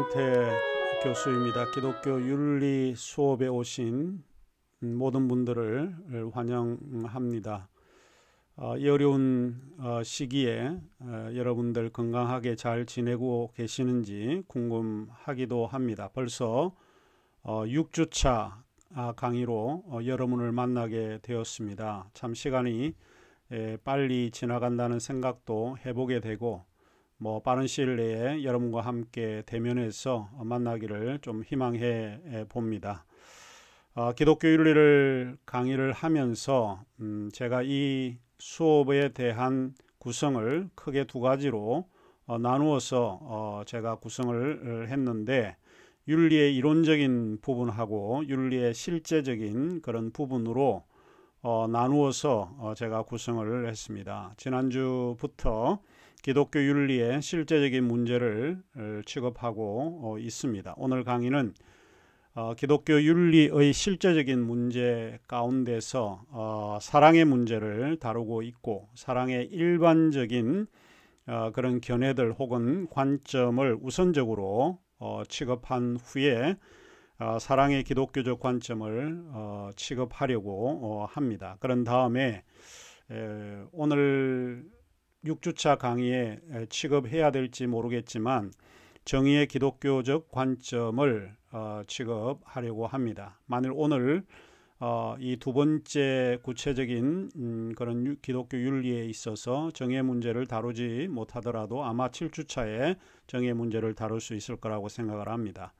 김용태 교수입니다. 기독교 윤리 수업에 오신 모든 분들을 환영합니다. 이 어려운 시기에 여러분들 건강하게 잘 지내고 계시는지 궁금하기도 합니다. 벌써 6주차 강의로 여러분을 만나게 되었습니다. 참 시간이 빨리 지나간다는 생각도 해보게 되고 빠른 시일 내에 여러분과 함께 대면해서 만나기를 좀 희망해 봅니다. 기독교 윤리를 강의를 하면서 제가 이 수업에 대한 구성을 크게 두 가지로 나누어서 제가 구성을 했는데, 윤리의 이론적인 부분하고 윤리의 실제적인 그런 부분으로 나누어서 제가 구성을 했습니다. 지난주부터 기독교 윤리의 실제적인 문제를 취급하고 있습니다. 오늘 강의는 기독교 윤리의 실제적인 문제 가운데서 사랑의 문제를 다루고 있고, 사랑의 일반적인 그런 견해들 혹은 관점을 우선적으로 취급한 후에 사랑의 기독교적 관점을 취급하려고 합니다. 그런 다음에 오늘 6주차 강의에 취급해야 될지 모르겠지만 정의의 기독교적 관점을 취급하려고 합니다. 만일 오늘 이 두 번째 구체적인 그런 기독교 윤리에 있어서 정의의 문제를 다루지 못하더라도 아마 7주차에 정의의 문제를 다룰 수 있을 거라고 생각을 합니다.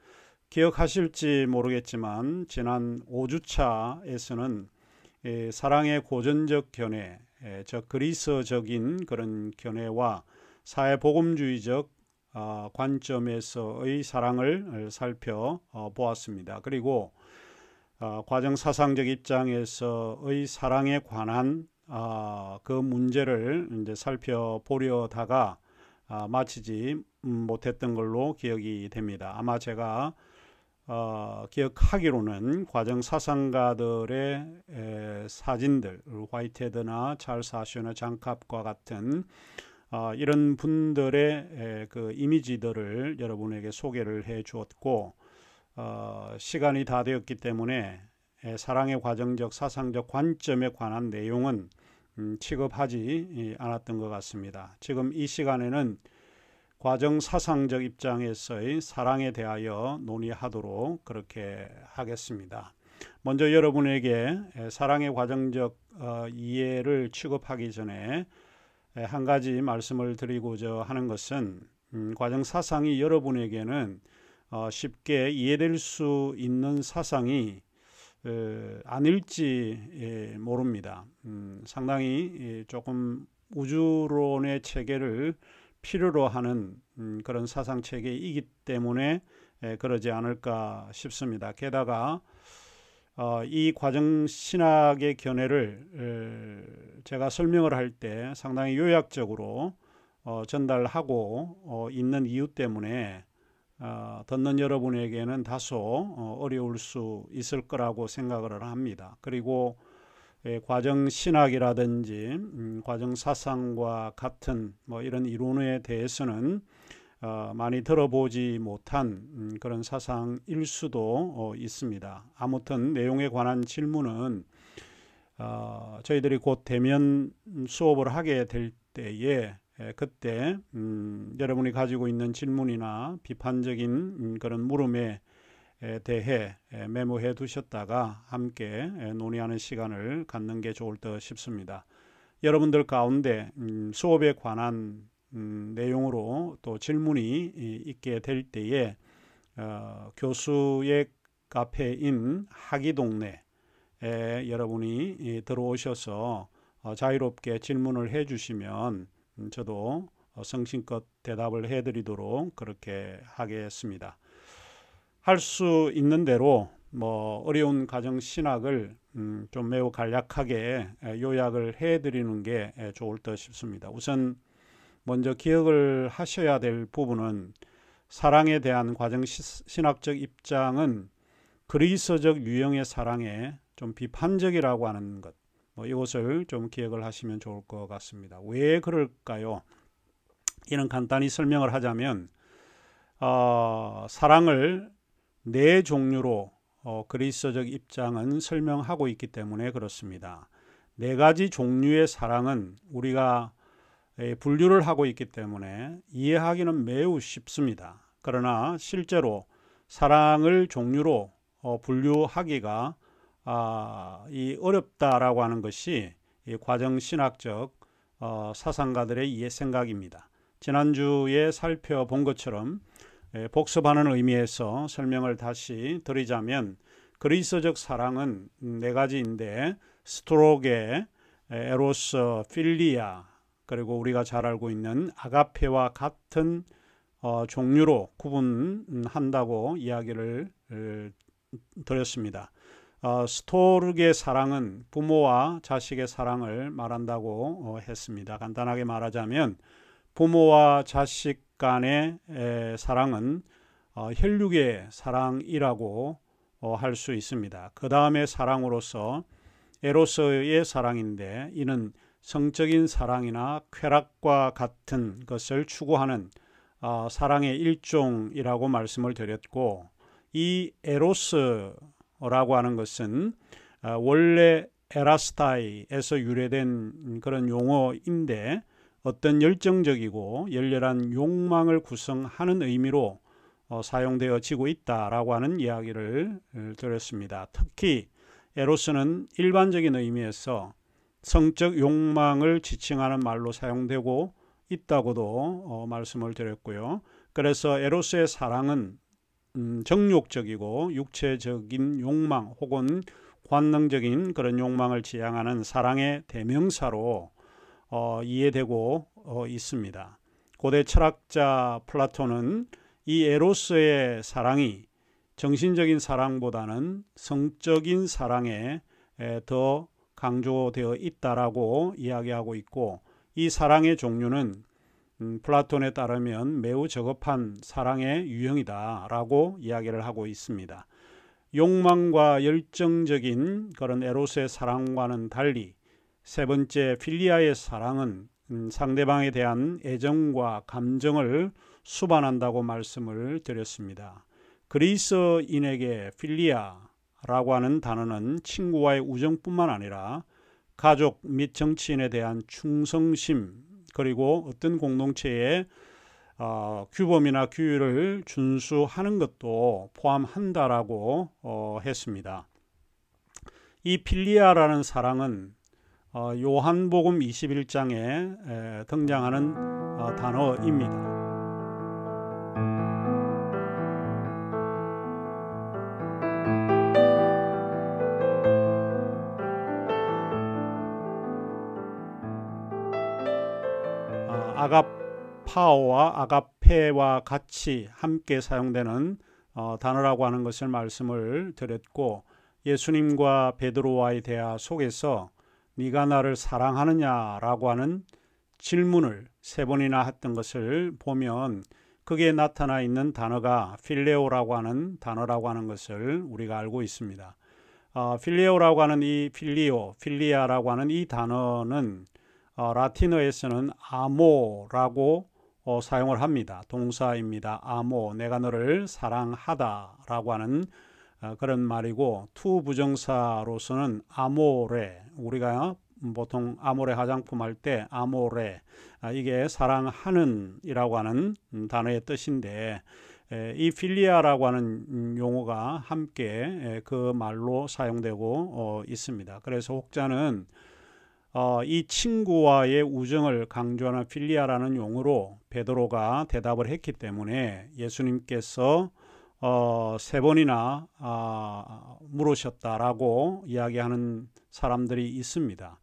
기억하실지 모르겠지만 지난 5주차에서는 사랑의 고전적 견해, 즉 그리스어적인 그런 견해와 사회복음주의적 관점에서의 사랑을 살펴보았습니다. 그리고 과정사상적 입장에서의 사랑에 관한 그 문제를 이제 살펴보려다가 마치지 못했던 걸로 기억이 됩니다. 아마 제가 기억하기로는 과정사상가들의 사진들, 화이트헤드나 찰스 하셔너 장캅과 같은 이런 분들의 그 이미지들을 여러분에게 소개를 해 주었고, 시간이 다 되었기 때문에 사랑의 과정적 사상적 관점에 관한 내용은 취급하지 않았던 것 같습니다. 지금 이 시간에는 과정 사상적 입장에서의 사랑에 대하여 논의하도록 그렇게 하겠습니다. 먼저 여러분에게 사랑의 과정적 이해를 취급하기 전에 한 가지 말씀을 드리고자 하는 것은 과정 사상이 여러분에게는 쉽게 이해될 수 있는 사상이 아닐지 모릅니다. 상당히 조금 우주론의 체계를 필요로 하는 그런 사상 체계이기 때문에 그러지 않을까 싶습니다. 게다가 이 과정 신학의 견해를 제가 설명을 할 때 상당히 요약적으로 전달하고 있는 이유 때문에 듣는 여러분에게는 다소 어려울 수 있을 거라고 생각을 합니다. 그리고 과정 신학이라든지 과정 사상과 같은 이런 이론에 대해서는 많이 들어보지 못한 그런 사상일 수도 있습니다. 아무튼 내용에 관한 질문은 저희들이 곧 대면 수업을 하게 될 때에 그때 여러분이 가지고 있는 질문이나 비판적인 그런 물음에 대해 메모해 두셨다가 함께 논의하는 시간을 갖는 게 좋을 듯 싶습니다. 여러분들 가운데 수업에 관한 내용으로 또 질문이 있게 될 때에 교수의 카페인 학이동네에 여러분이 들어오셔서 자유롭게 질문을 해 주시면 저도 성심껏 대답을 해 드리도록 그렇게 하겠습니다. 할 수 있는 대로 어려운 가정 신학을 좀 매우 간략하게 요약을 해 드리는 게 좋을 듯 싶습니다. 우선 먼저 기억을 하셔야 될 부분은 사랑에 대한 과정 신학적 입장은 그리스어적 유형의 사랑에 좀 비판적이라고 하는 것, 이것을 좀 기억을 하시면 좋을 것 같습니다. 왜 그럴까요? 이는 간단히 설명을 하자면 사랑을 네 종류로 그리스도적 입장은 설명하고 있기 때문에 그렇습니다. 네 가지 종류의 사랑은 우리가 분류를 하고 있기 때문에 이해하기는 매우 쉽습니다. 그러나 실제로 사랑을 종류로 분류하기가 이 어렵다라고 하는 것이 이 과정신학적 사상가들의 이해 생각입니다. 지난주에 살펴본 것처럼 복습하는 의미에서 설명을 다시 드리자면 그리스도적 사랑은 네 가지인데 스토로게, 에로스, 필리아, 그리고 우리가 잘 알고 있는 아가페와 같은 종류로 구분한다고 이야기를 드렸습니다. 스토르게 사랑은 부모와 자식의 사랑을 말한다고 했습니다. 간단하게 말하자면 부모와 자식 간의 사랑은 혈육의 사랑이라고 할 수 있습니다. 그 다음에 사랑으로서 에로스의 사랑인데 이는 성적인 사랑이나 쾌락과 같은 것을 추구하는 사랑의 일종이라고 말씀을 드렸고, 이 에로스라고 하는 것은 원래 에라스타이에서 유래된 그런 용어인데 어떤 열정적이고 열렬한 욕망을 구성하는 의미로 사용되어지고 있다라고 하는 이야기를 드렸습니다. 특히 에로스는 일반적인 의미에서 성적 욕망을 지칭하는 말로 사용되고 있다고도 말씀을 드렸고요. 그래서 에로스의 사랑은 정욕적이고 육체적인 욕망 혹은 관능적인 그런 욕망을 지향하는 사랑의 대명사로 이해되고 있습니다. 고대 철학자 플라톤은 이 에로스의 사랑이 정신적인 사랑보다는 성적인 사랑에 더 강조되어 있다라고 이야기하고 있고, 이 사랑의 종류는 플라톤에 따르면 매우 저급한 사랑의 유형이다라고 이야기를 하고 있습니다. 욕망과 열정적인 그런 에로스의 사랑과는 달리 세 번째 필리아의 사랑은 상대방에 대한 애정과 감정을 수반한다고 말씀을 드렸습니다. 그리스인에게 필리아라고 하는 단어는 친구와의 우정뿐만 아니라 가족 및 정치인에 대한 충성심, 그리고 어떤 공동체의 규범이나 규율을 준수하는 것도 포함한다라고 했습니다. 이 필리아라는 사랑은 요한복음 21장에 등장하는 단어입니다. 아가파오와 아가페와 같이 함께 사용되는 단어라고 하는 것을 말씀을 드렸고, 예수님과 베드로와의 대화 속에서 네가 나를 사랑하느냐라고 하는 질문을 세 번이나 했던 것을 보면 거기에 나타나 있는 단어가 필레오라고 하는 단어라고 하는 것을 우리가 알고 있습니다. 필레오라고 하는 이 필리아라고 하는 이 단어는 라틴어에서는 아모라고 사용을 합니다. 동사입니다. 아모, 내가 너를 사랑하다라고 하는 그런 말이고, 투 부정사로서는 아모레, 우리가 보통 아모레 화장품 할 때 아모레, 이게 사랑하는 이라고 하는 단어의 뜻인데, 이 필리아라고 하는 용어가 함께 그 말로 사용되고 있습니다. 그래서 혹자는 이 친구와의 우정을 강조하는 필리아라는 용어로 베드로가 대답을 했기 때문에 예수님께서 세 번이나 물으셨다라고 이야기하는 사람들이 있습니다.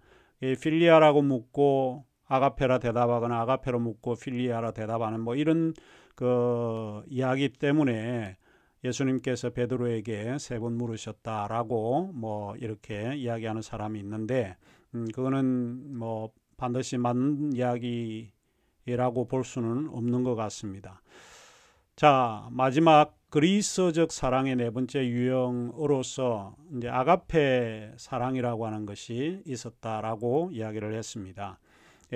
필리아라고 묻고 아가페라 대답하거나 아가페로 묻고 필리아라 대답하는 뭐 이런 그 이야기 때문에 예수님께서 베드로에게 세 번 물으셨다라고 뭐 이렇게 이야기하는 사람이 있는데, 그거는 뭐 반드시 맞는 이야기라고 볼 수는 없는 것 같습니다. 자, 마지막 그리스도적 사랑의 네 번째 유형으로서 이제 아가페 사랑이라고 하는 것이 있었다라고 이야기를 했습니다.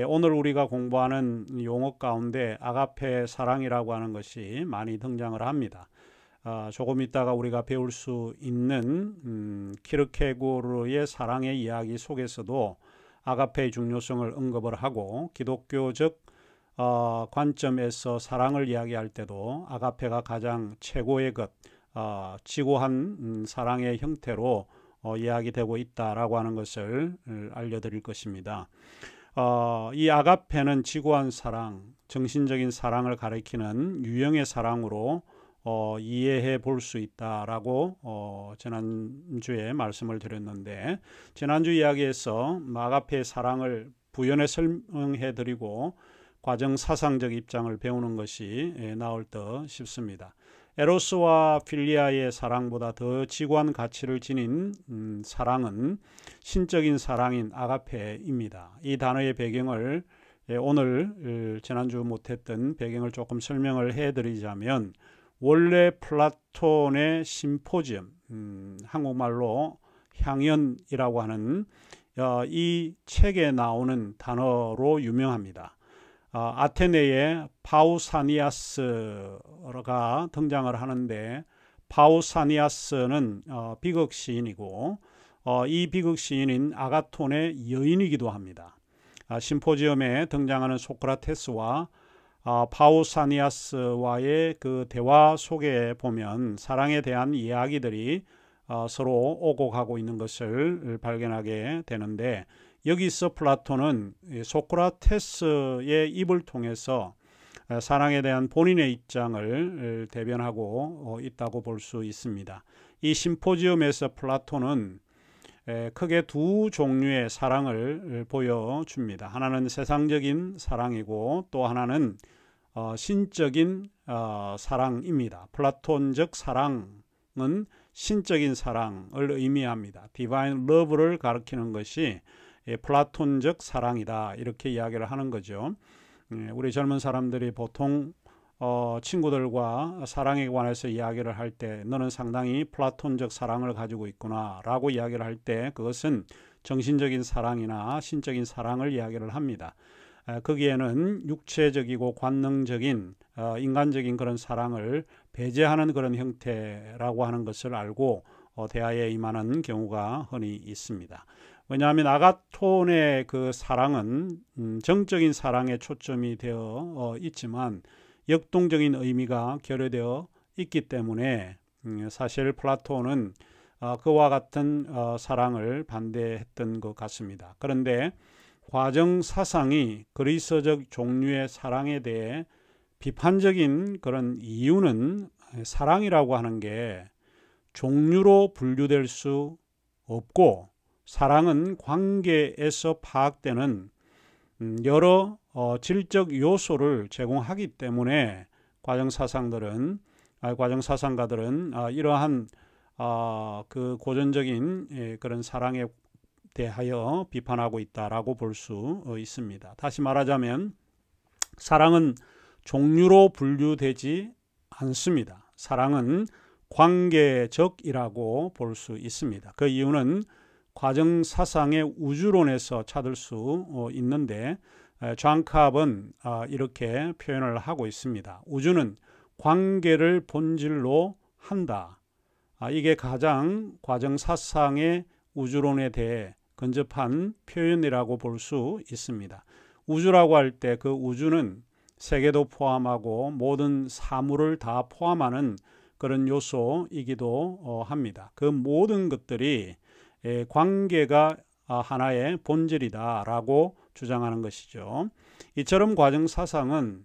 오늘 우리가 공부하는 용어 가운데 아가페 사랑이라고 하는 것이 많이 등장을 합니다. 조금 있다가 우리가 배울 수 있는 키르케고르의 사랑의 이야기 속에서도 아가페의 중요성을 언급을 하고, 기독교적 관점에서 사랑을 이야기할 때도 아가페가 가장 최고의 것, 지고한 사랑의 형태로 이야기되고 있다라고 하는 것을 알려드릴 것입니다. 이 아가페는 지고한 사랑, 정신적인 사랑을 가리키는 유형의 사랑으로 이해해 볼 수 있다라고 지난주에 말씀을 드렸는데, 지난주 이야기에서 아가페의 사랑을 부연해 설명해 드리고 과정 사상적 입장을 배우는 것이 나을 듯 싶습니다. 에로스와 필리아의 사랑보다 더 지고한 가치를 지닌 사랑은 신적인 사랑인 아가페입니다. 이 단어의 배경을 오늘 지난주 못했던 배경을 조금 설명을 해드리자면, 원래 플라톤의 심포지엄, 한국말로 향연이라고 하는 이 책에 나오는 단어로 유명합니다. 아테네의 파우사니아스가 등장을 하는데, 파우사니아스는 비극 시인이고 이 비극 시인인 아가톤의 여인이기도 합니다. 심포지엄에 등장하는 소크라테스와 파우사니아스와의 그 대화 속에 보면 사랑에 대한 이야기들이 서로 오고 가고 있는 것을 발견하게 되는데, 여기서 플라톤은 소크라테스의 입을 통해서 사랑에 대한 본인의 입장을 대변하고 있다고 볼 수 있습니다. 이 심포지엄에서 플라톤은 크게 두 종류의 사랑을 보여줍니다. 하나는 세상적인 사랑이고 또 하나는 신적인 사랑입니다. 플라톤적 사랑은 신적인 사랑을 의미합니다. 디바인 러브를 가리키는 것이 플라톤적 사랑이다, 이렇게 이야기를 하는 거죠. 우리 젊은 사람들이 보통 친구들과 사랑에 관해서 이야기를 할 때 너는 상당히 플라톤적 사랑을 가지고 있구나 라고 이야기를 할 때 그것은 정신적인 사랑이나 신적인 사랑을 이야기를 합니다. 거기에는 육체적이고 관능적인 인간적인 그런 사랑을 배제하는 그런 형태라고 하는 것을 알고 대화에 임하는 경우가 흔히 있습니다. 왜냐하면 아가톤의 그 사랑은 정적인 사랑에 초점이 되어 있지만 역동적인 의미가 결여되어 있기 때문에 사실 플라톤은 그와 같은 사랑을 반대했던 것 같습니다. 그런데 과정 사상이 그리스적 종류의 사랑에 대해 비판적인 그런 이유는, 사랑이라고 하는 게 종류로 분류될 수 없고 사랑은 관계에서 파악되는 여러 질적 요소를 제공하기 때문에 과정 사상가들은 이러한 그 고전적인 그런 사랑에 대하여 비판하고 있다라고 볼 수 있습니다. 다시 말하자면 사랑은 종류로 분류되지 않습니다. 사랑은 관계적이라고 볼 수 있습니다. 그 이유는 과정 사상의 우주론에서 찾을 수 있는데, 존 캅은 이렇게 표현을 하고 있습니다. 우주는 관계를 본질로 한다. 이게 가장 과정 사상의 우주론에 대해 근접한 표현이라고 볼 수 있습니다. 우주라고 할 때 그 우주는 세계도 포함하고 모든 사물을 다 포함하는 그런 요소이기도 합니다. 그 모든 것들이 관계가 하나의 본질이다라고 주장하는 것이죠. 이처럼 과정 사상은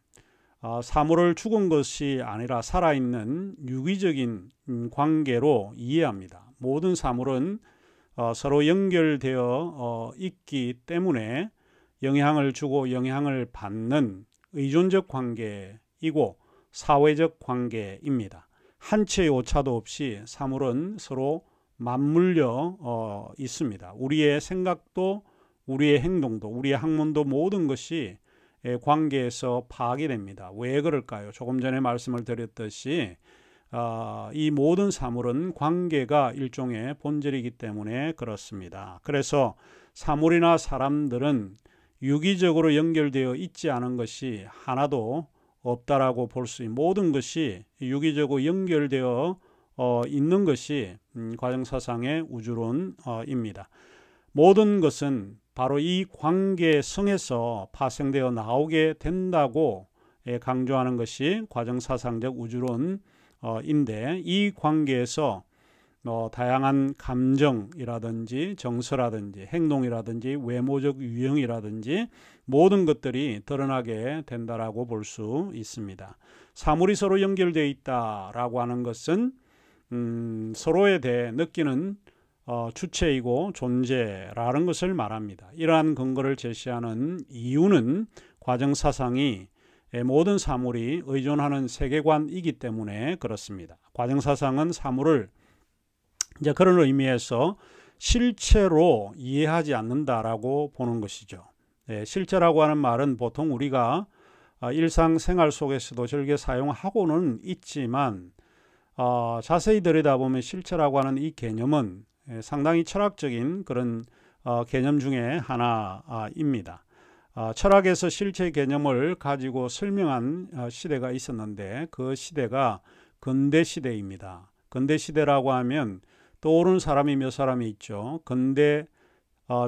사물을 죽은 것이 아니라 살아있는 유기적인 관계로 이해합니다. 모든 사물은 서로 연결되어 있기 때문에 영향을 주고 영향을 받는 의존적 관계이고 사회적 관계입니다. 한 치의 오차도 없이 사물은 서로 맞물려 있습니다. 우리의 생각도 우리의 행동도 우리의 학문도 모든 것이 관계에서 파악이 됩니다. 왜 그럴까요? 조금 전에 말씀을 드렸듯이 이 모든 사물은 관계가 일종의 본질이기 때문에 그렇습니다. 그래서 사물이나 사람들은 유기적으로 연결되어 있지 않은 것이 하나도 없다라고 볼 수 있는, 모든 것이 유기적으로 연결되어 있는 것이 과정사상의 우주론입니다. 모든 것은 바로 이 관계성에서 파생되어 나오게 된다고 강조하는 것이 과정사상적 우주론인데, 이 관계에서 다양한 감정이라든지 정서라든지 행동이라든지 외모적 유형이라든지 모든 것들이 드러나게 된다라고 볼 수 있습니다. 사물이 서로 연결되어 있다라고 하는 것은 서로에 대해 느끼는 주체이고 존재라는 것을 말합니다. 이러한 근거를 제시하는 이유는 과정사상이 모든 사물이 의존하는 세계관이기 때문에 그렇습니다. 과정사상은 사물을 이제 그런 의미에서 실체로 이해하지 않는다라고 보는 것이죠. 실체라고 하는 말은 보통 우리가 일상생활 속에서도 즐겨 사용하고는 있지만 자세히 들여다보면 실체라고 하는 이 개념은 상당히 철학적인 그런 개념 중에 하나입니다. 철학에서 실체 개념을 가지고 설명한 시대가 있었는데 그 시대가 근대 시대입니다. 근대 시대라고 하면 떠오르는 사람이 몇 사람이 있죠. 근대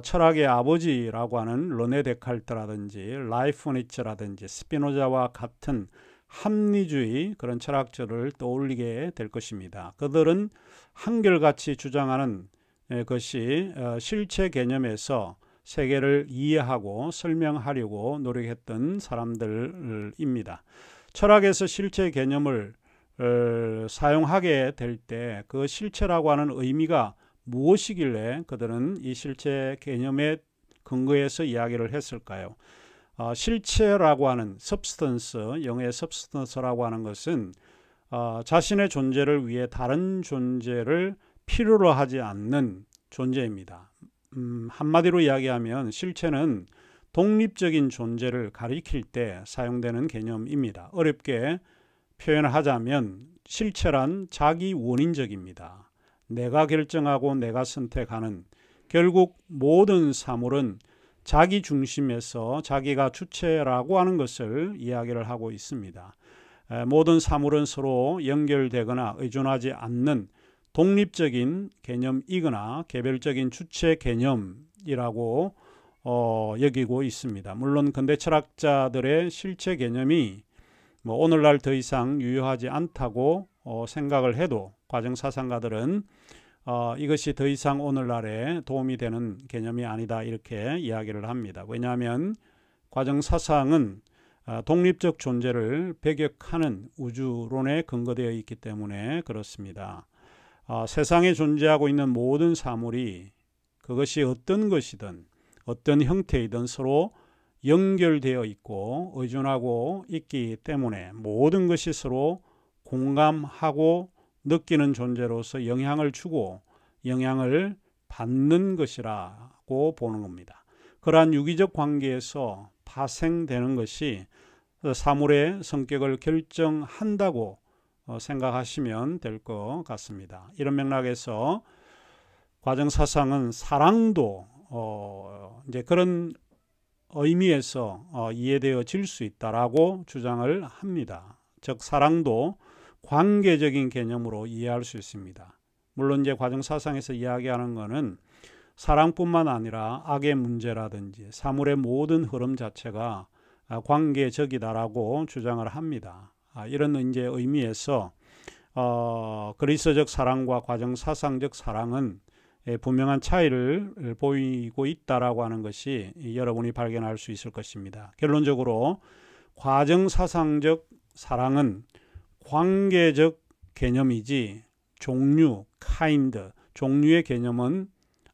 철학의 아버지라고 하는 르네 데카르트라든지 라이프니츠라든지 스피노자와 같은 합리주의 그런 철학자를 떠올리게 될 것입니다. 그들은 한결같이 주장하는 것이 실체 개념에서 세계를 이해하고 설명하려고 노력했던 사람들입니다. 철학에서 실체 개념을 사용하게 될 때 그 실체라고 하는 의미가 무엇이길래 그들은 이 실체 개념의 근거에서 이야기를 했을까요? 실체라고 하는 substance, 영어의 substance라고 하는 것은 자신의 존재를 위해 다른 존재를 필요로 하지 않는 존재입니다. 한마디로 이야기하면 실체는 독립적인 존재를 가리킬 때 사용되는 개념입니다. 어렵게 표현하자면 실체란 자기 원인적입니다. 내가 결정하고 내가 선택하는, 결국 모든 사물은 자기 중심에서 자기가 주체라고 하는 것을 이야기를 하고 있습니다. 모든 사물은 서로 연결되거나 의존하지 않는 독립적인 개념이거나 개별적인 주체 개념이라고 여기고 있습니다. 물론 근대 철학자들의 실체 개념이 오늘날 더 이상 유효하지 않다고 생각을 해도 과정사상가들은 이것이 더 이상 오늘날에 도움이 되는 개념이 아니다 이렇게 이야기를 합니다. 왜냐하면 과정사상은 독립적 존재를 배격하는 우주론에 근거되어 있기 때문에 그렇습니다. 세상에 존재하고 있는 모든 사물이 그것이 어떤 것이든 어떤 형태이든 서로 연결되어 있고 의존하고 있기 때문에 모든 것이 서로 공감하고 느끼는 존재로서 영향을 주고 영향을 받는 것이라고 보는 겁니다. 그러한 유기적 관계에서 파생되는 것이 사물의 성격을 결정한다고 생각하시면 될 것 같습니다. 이런 맥락에서 과정사상은 사랑도 이제 그런 의미에서 이해되어질 수 있다라고 주장을 합니다. 즉 사랑도 관계적인 개념으로 이해할 수 있습니다. 물론 이제 과정사상에서 이야기하는 것은 사랑뿐만 아니라 악의 문제라든지 사물의 모든 흐름 자체가 관계적이다라고 주장을 합니다. 이런 이제 의미에서 그리스도적 사랑과 과정사상적 사랑은 분명한 차이를 보이고 있다라고 하는 것이 여러분이 발견할 수 있을 것입니다. 결론적으로 과정사상적 사랑은 관계적 개념이지 종류, kind, 종류의 개념은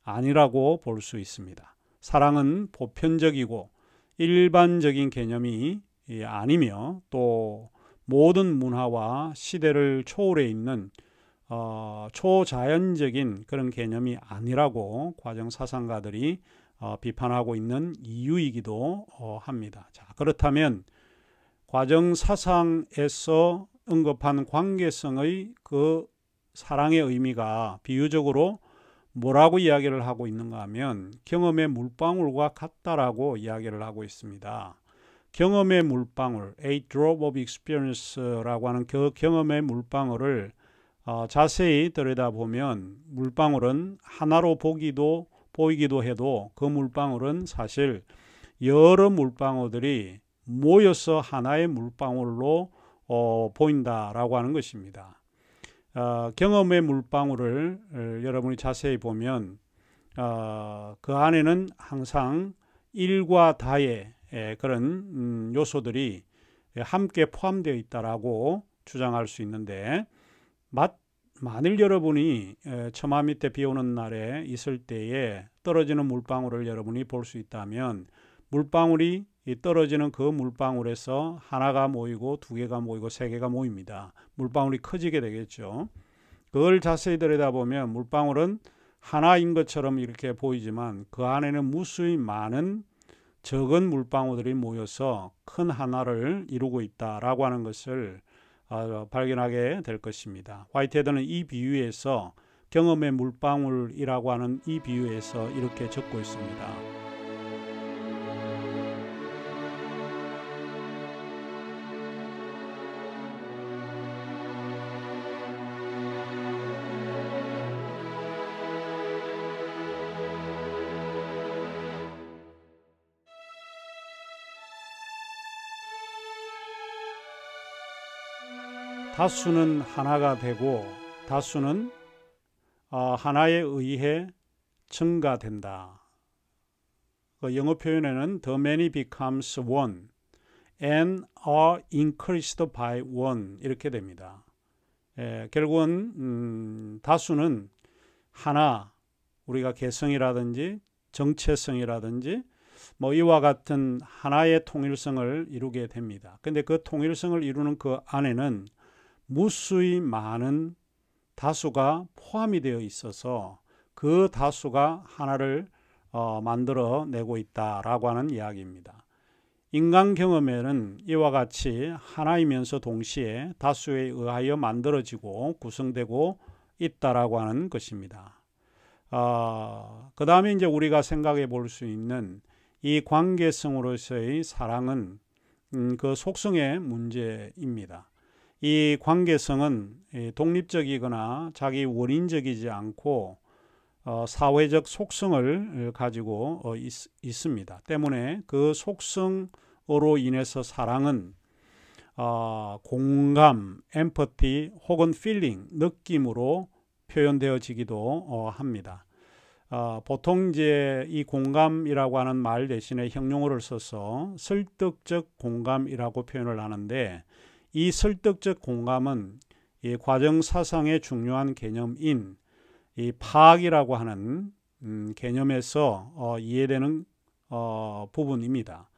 아니라고 볼 수 있습니다. 사랑은 보편적이고 일반적인 개념이 아니며 또 모든 문화와 시대를 초월해 있는 초자연적인 그런 개념이 아니라고 과정사상가들이 비판하고 있는 이유이기도 합니다. 자, 그렇다면 과정사상에서 언급한 관계성의 그 사랑의 의미가 비유적으로 뭐라고 이야기를 하고 있는가 하면 경험의 물방울과 같다라고 이야기를 하고 있습니다. 경험의 물방울, a drop of experience라고 하는 그 경험의 물방울을 자세히 들여다보면 물방울은 하나로 보이기도 해도 그 물방울은 사실 여러 물방울들이 모여서 하나의 물방울로 보인다라고 하는 것입니다. 경험의 물방울을 여러분이 자세히 보면 그 안에는 항상 일과 다의 그런 요소들이 함께 포함되어 있다라고 주장할 수 있는데, 만일 여러분이 처마 밑에 비 오는 날에 있을 때에 떨어지는 물방울을 여러분이 볼 수 있다면 물방울이 떨어지는 그 물방울에서 하나가 모이고 두 개가 모이고 세 개가 모입니다. 물방울이 커지게 되겠죠. 그걸 자세히 들여다보면 물방울은 하나인 것처럼 이렇게 보이지만 그 안에는 무수히 많은 적은 물방울들이 모여서 큰 하나를 이루고 있다라고 하는 것을 발견하게 될 것입니다. 화이트헤드는 이 비유에서 경험의 물방울이라고 하는 이 비유에서 이렇게 적고 있습니다. 다수는 하나가 되고 다수는 하나에 의해 증가된다. 영어 표현에는 the many becomes one and are increased by one 이렇게 됩니다. 결국은 다수는 하나, 우리가 개성이라든지 정체성이라든지 이와 같은 하나의 통일성을 이루게 됩니다. 근데 그 통일성을 이루는 그 안에는 무수히 많은 다수가 포함이 되어 있어서 그 다수가 하나를 만들어내고 있다라고 하는 이야기입니다. 인간 경험에는 이와 같이 하나이면서 동시에 다수에 의하여 만들어지고 구성되고 있다라고 하는 것입니다. 그 다음에 이제 우리가 생각해 볼 수 있는 이 관계성으로서의 사랑은 그 속성의 문제입니다. 이 관계성은 독립적이거나 자기 원인적이지 않고 사회적 속성을 가지고 있습니다. 때문에 그 속성으로 인해서 사랑은 공감, 엠퍼티 혹은 필링, 느낌으로 표현되어지기도 합니다. 보통 이제 이 공감이라고 하는 말 대신에 형용어를 써서 설득적 공감이라고 표현을 하는데, 이 설득적 공감은 이 과정사상의 중요한 개념인 이 파악이라고 하는 개념에서 이해되는 부분입니다.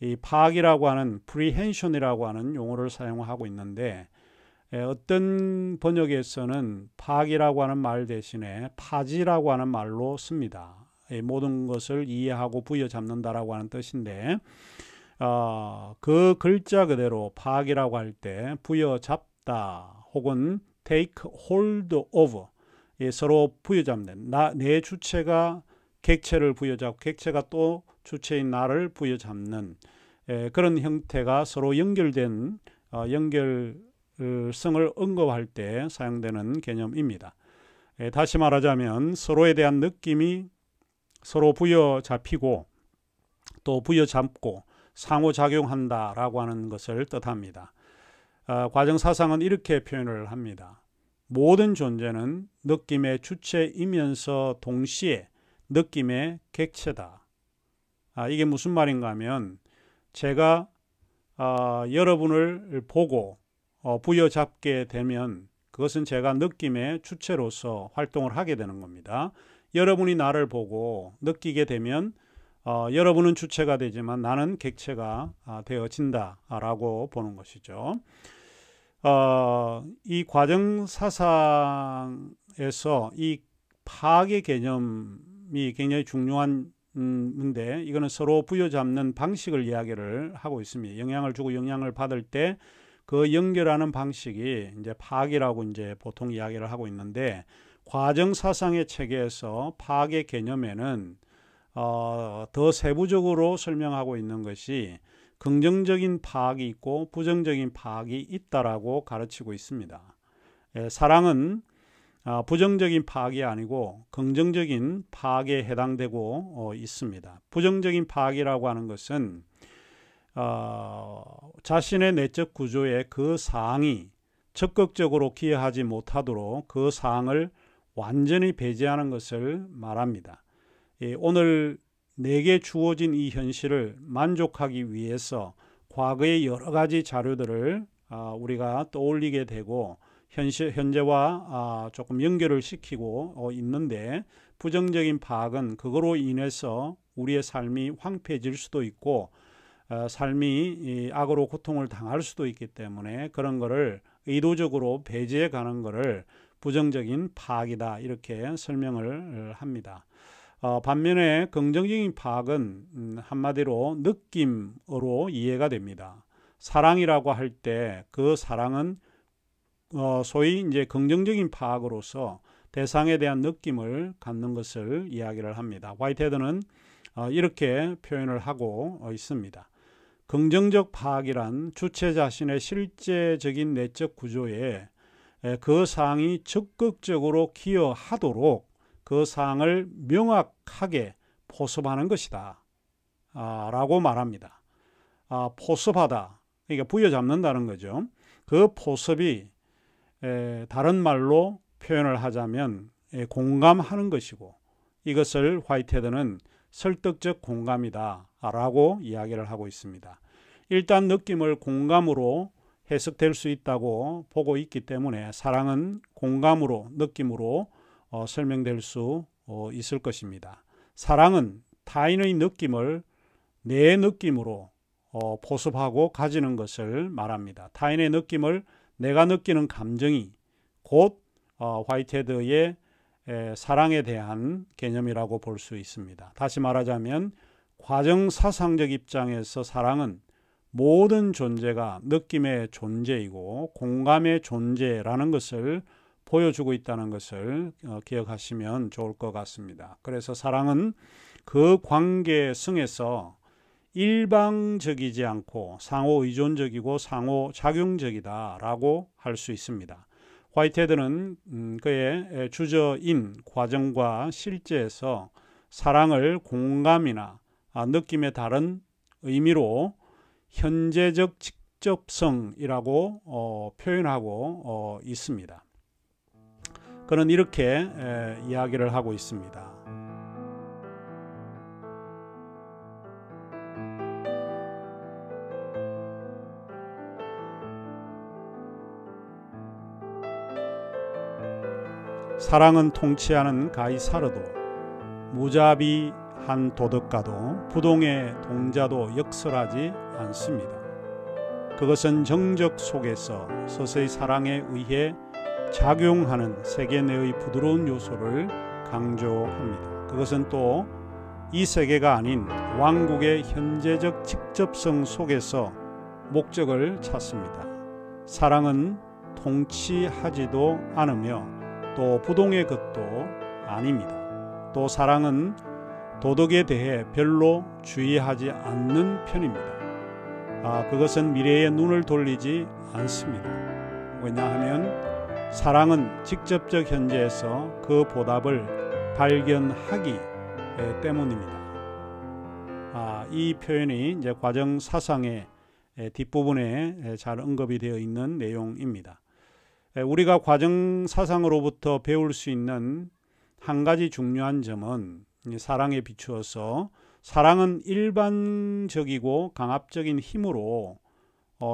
이 파악이라고 하는 프리헨션이라고 하는 용어를 사용하고 있는데, 어떤 번역에서는 파악이라고 하는 말 대신에 파지라고 하는 말로 씁니다. 모든 것을 이해하고 부여잡는다라고 하는 뜻인데, 그 글자 그대로 파악이라고 할 때 부여잡다 혹은 take hold of, 서로 부여잡는, 내 주체가 객체를 부여잡고 객체가 또 주체인 나를 부여잡는 그런 형태가 서로 연결된 연결성을 언급할 때 사용되는 개념입니다. 다시 말하자면 서로에 대한 느낌이 서로 부여잡히고 또 부여잡고 상호작용한다라고 하는 것을 뜻합니다. 과정사상은 이렇게 표현을 합니다. 모든 존재는 느낌의 주체이면서 동시에 느낌의 객체다. 이게 무슨 말인가 하면, 제가 여러분을 보고 부여잡게 되면 그것은 제가 느낌의 주체로서 활동을 하게 되는 겁니다. 여러분이 나를 보고 느끼게 되면 여러분은 주체가 되지만 나는 객체가 되어진다라고 보는 것이죠. 이 과정사상에서 이 파악의 개념이 굉장히 중요한 인데, 이거는 서로 부여잡는 방식을 이야기를 하고 있습니다. 영향을 주고 영향을 받을 때 그 연결하는 방식이 이제 파악이라고 이제 보통 이야기를 하고 있는데, 과정사상의 체계에서 파악의 개념에는 더 세부적으로 설명하고 있는 것이 긍정적인 파악이 있고 부정적인 파악이 있다라고 가르치고 있습니다. 사랑은 부정적인 파악이 아니고 긍정적인 파악에 해당되고 있습니다. 부정적인 파악이라고 하는 것은 자신의 내적 구조에 그 사항이 적극적으로 기여하지 못하도록 그 사항을 완전히 배제하는 것을 말합니다. 오늘 내게 주어진 이 현실을 만족하기 위해서 과거의 여러 가지 자료들을 우리가 떠올리게 되고 현재와 조금 연결을 시키고 있는데, 부정적인 파악은 그거로 인해서 우리의 삶이 황폐해질 수도 있고 삶이 악으로 고통을 당할 수도 있기 때문에 그런 거를 의도적으로 배제해 가는 거를 부정적인 파악이다, 이렇게 설명을 합니다. 반면에 긍정적인 파악은 한마디로 느낌으로 이해가 됩니다. 사랑이라고 할 때 그 사랑은 소위 이제 긍정적인 파악으로서 대상에 대한 느낌을 갖는 것을 이야기를 합니다. 화이트헤드는 이렇게 표현을 하고 있습니다. 긍정적 파악이란 주체 자신의 실제적인 내적 구조에 그 사항이 적극적으로 기여하도록 그 사항을 명확하게 포섭하는 것이다 라고 말합니다. 포섭하다, 그러니까 부여잡는다는 거죠. 그 포섭이 다른 말로 표현을 하자면 공감하는 것이고, 이것을 화이트헤드는 설득적 공감이다 라고 이야기를 하고 있습니다. 일단 느낌을 공감으로 해석될 수 있다고 보고 있기 때문에 사랑은 공감으로, 느낌으로 설명될 수 있을 것입니다. 사랑은 타인의 느낌을 내 느낌으로 포섭하고 가지는 것을 말합니다. 타인의 느낌을 내가 느끼는 감정이 곧 화이트헤드의 사랑에 대한 개념이라고 볼 수 있습니다. 다시 말하자면 과정사상적 입장에서 사랑은 모든 존재가 느낌의 존재이고 공감의 존재라는 것을 보여주고 있다는 것을 기억하시면 좋을 것 같습니다. 그래서 사랑은 그 관계성에서 일방적이지 않고 상호의존적이고 상호작용적이다라고 할 수 있습니다. 화이트헤드는 그의 주저인 과정과 실제에서 사랑을 공감이나 느낌의 다른 의미로 현재적 직접성이라고 표현하고 있습니다. 그는 이렇게 이야기를 하고 있습니다. 사랑은 통치하는 가이사르도 무자비한 도덕가도 부동의 동자도 역설하지 않습니다. 그것은 정적 속에서 서서히 사랑에 의해 작용하는 세계 내의 부드러운 요소를 강조합니다. 그것은 또 이 세계가 아닌 왕국의 현재적 직접성 속에서 목적을 찾습니다. 사랑은 통치하지도 않으며 또 부동의 것도 아닙니다. 또 사랑은 도덕에 대해 별로 주의하지 않는 편입니다. 그것은 미래에 눈을 돌리지 않습니다. 왜냐하면 사랑은 직접적 현재에서 그 보답을 발견하기 때문입니다. 이 표현이 이제 과정 사상의 뒷부분에 잘 언급이 되어 있는 내용입니다. 우리가 과정 사상으로부터 배울 수 있는 한 가지 중요한 점은 사랑에 비추어서 사랑은 일반적이고 강압적인 힘으로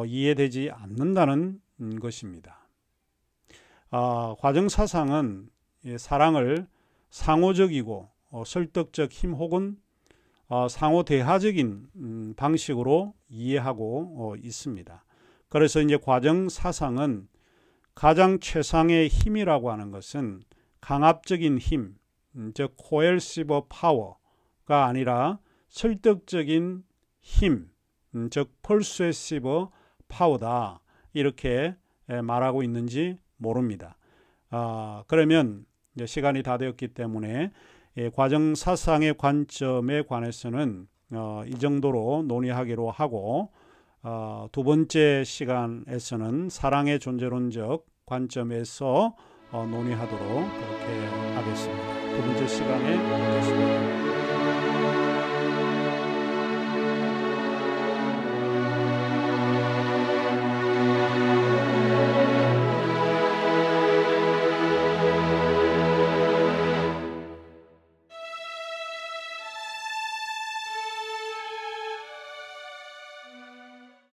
이해되지 않는다는 것입니다. 과정 사상은 사랑을 상호적이고 설득적 힘 혹은 상호 대하적인 방식으로 이해하고 있습니다. 그래서 이제 과정 사상은 가장 최상의 힘이라고 하는 것은 강압적인 힘, 즉 coercive power가 아니라 설득적인 힘, 즉 persuasive power다, 이렇게 말하고 있는지 모릅니다. 그러면 이제 시간이 다 되었기 때문에 과정 사상의 관점에 관해서는 이 정도로 논의하기로 하고, 두 번째 시간에서는 사랑의 존재론적 관점에서 논의하도록 그렇게 하겠습니다. 두 번째 시간에 뵙겠습니다.